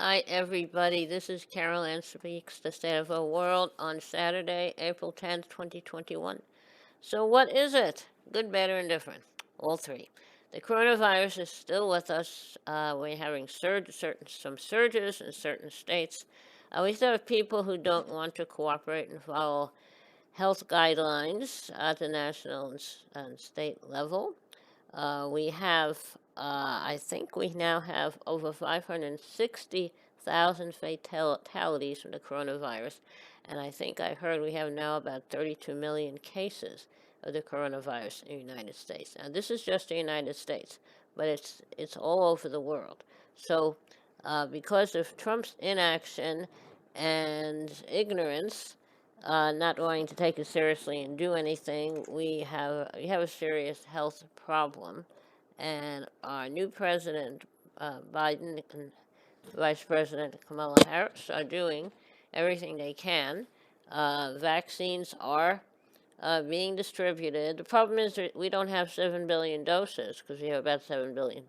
Hi, everybody. This is Carol Ann Speaks, the State of the World on Saturday, April 10th, 2021. So, what is it? Good, bad, or indifferent? All three. The coronavirus is still with us. We're having some surges in certain states. We still have people who don't want to cooperate and follow health guidelines at the national and state level. We have, I think we now have over 560,000 fatalities from the coronavirus. And I think I heard we have now about 32 million cases of the coronavirus in the United States. Now, this is just the United States, but it's all over the world. So, because of Trump's inaction and ignorance, not wanting to take it seriously and do anything, we have a serious health problem, and our new president, Biden, and Vice President Kamala Harris are doing everything they can. Vaccines are being distributed. The problem is that we don't have 7 billion doses because we have about 7 billion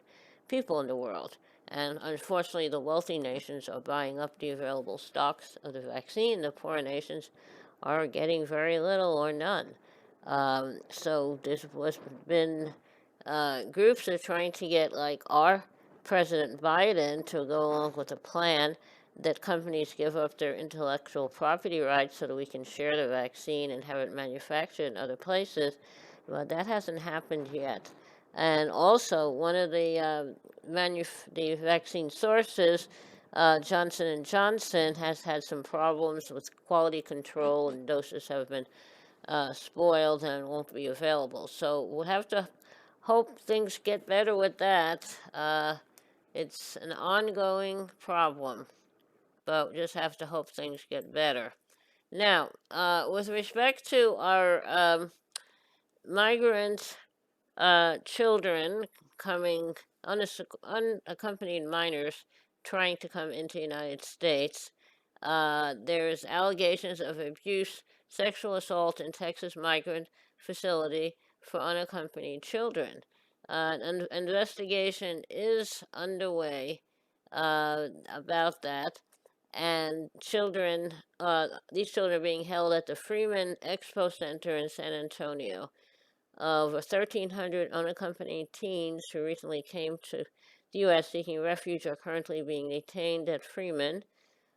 people in the world. And unfortunately, the wealthy nations are buying up the available stocks of the vaccine. The poor nations are getting very little or none. So there's been groups that are trying to get like our President Biden to go along with a plan that companies give up their intellectual property rights so that we can share the vaccine and have it manufactured in other places. But that hasn't happened yet. And also, one of the vaccine sources, Johnson and Johnson, has had some problems with quality control, and doses have been spoiled and won't be available. So we'll have to hope things get better with that. It's an ongoing problem, but just have to hope things get better. Now, with respect to our migrant children coming, unaccompanied minors trying to come into the United States, there's allegations of abuse, sexual assault in Texas migrant facility for unaccompanied children. An investigation is underway about that, and these children are being held at the Freeman Expo Center in San Antonio. Over 1,300 unaccompanied teens who recently came to the U.S. seeking refuge are currently being detained at Freeman.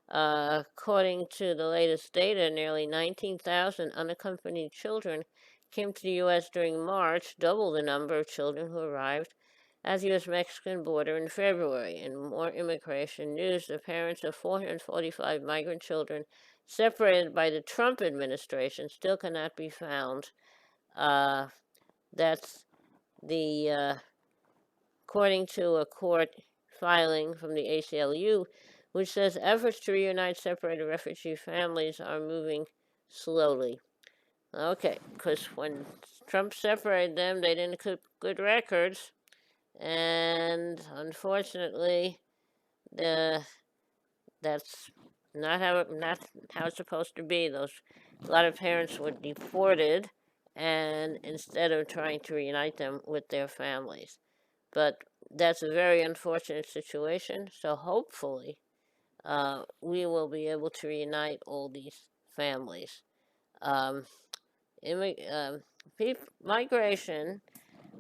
According to the latest data, nearly 19,000 unaccompanied children came to the U.S. during March, double the number of children who arrived at the U.S.-Mexican border in February. In more immigration news, the parents of 445 migrant children separated by the Trump administration still cannot be found. That's the according to a court filing from the ACLU, which says efforts to reunite separated refugee families are moving slowly. Okay, because when Trump separated them, they didn't keep good records, and unfortunately, the that's not how it's supposed to be. A lot of parents were deported, and instead of trying to reunite them with their families. But that's a very unfortunate situation. So hopefully, we will be able to reunite all these families. Um, Migration,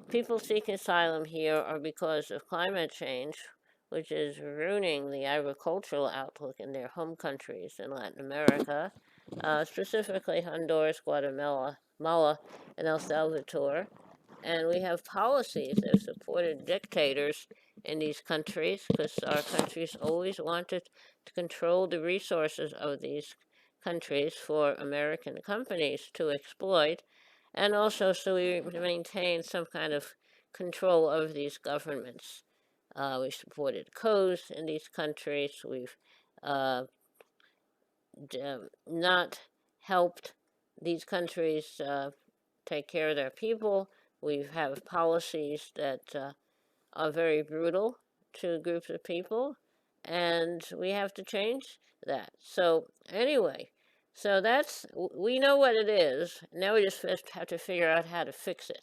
people seeking asylum here are because of climate change, which is ruining the agricultural outlook in their home countries in Latin America, specifically Honduras, Guatemala, and El Salvador. And we have policies that have supported dictators in these countries because our countries always wanted to control the resources of these countries for American companies to exploit, and also so we maintain some kind of control over these governments. We supported coups in these countries. We've uh, not helped these countries take care of their people. We have policies that are very brutal to groups of people, and we have to change that. So, anyway, we know what it is. Now we just have to figure out how to fix it.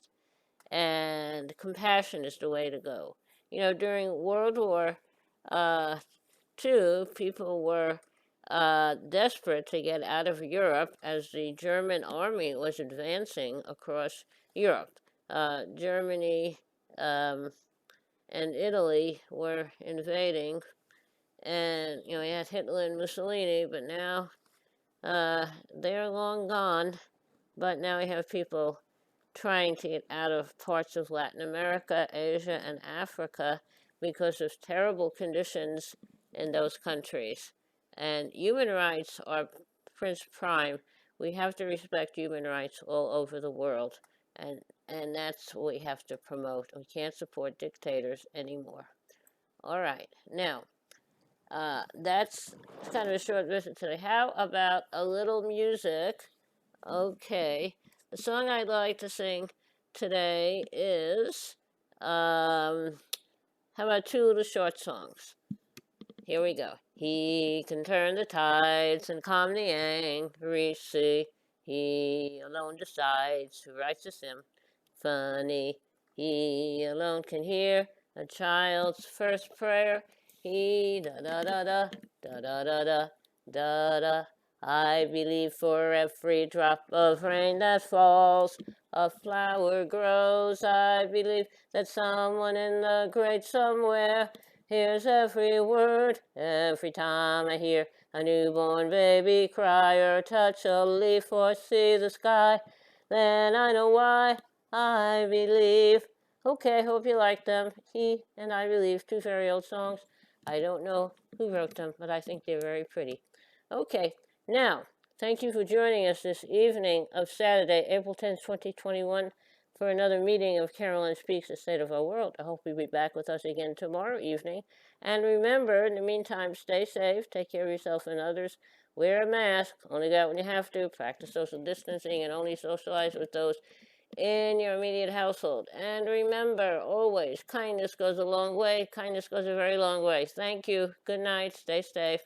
And compassion is the way to go. During World War II, people were desperate to get out of Europe as the German army was advancing across Europe. Germany and Italy were invading, and we had Hitler and Mussolini, but now they're long gone. But now we have people trying to get out of parts of Latin America, Asia, and Africa because of terrible conditions in those countries. And human rights are Prince Prime. We have to respect human rights all over the world. And that's what we have to promote. We can't support dictators anymore. All right. Now, that's kind of a short visit today. How about a little music? Okay. The song I'd like to sing today is, how about two little short songs? Here we go. He can turn the tides and calm the angry sea. He alone decides who writes the symphony. He alone can hear a child's first prayer. He da da da da da da da da da da. I believe for every drop of rain that falls, a flower grows. I believe that someone in the great somewhere hears every word. Every time I hear a newborn baby cry, or touch a leaf, or see the sky, then I know why I believe. Okay, hope you like them. He and I Believe, two very old songs. I don't know who wrote them, but I think they're very pretty. Okay, now, thank you for joining us this evening of Saturday, April 10th, 2021, for another meeting of Carolyn Speaks, the State of Our World. I hope you'll be back with us again tomorrow evening. And remember, in the meantime, stay safe, take care of yourself and others, wear a mask, only go out when you have to, practice social distancing, and only socialize with those in your immediate household. And remember, always, kindness goes a long way. Kindness goes a very long way. Thank you. Good night. Stay safe.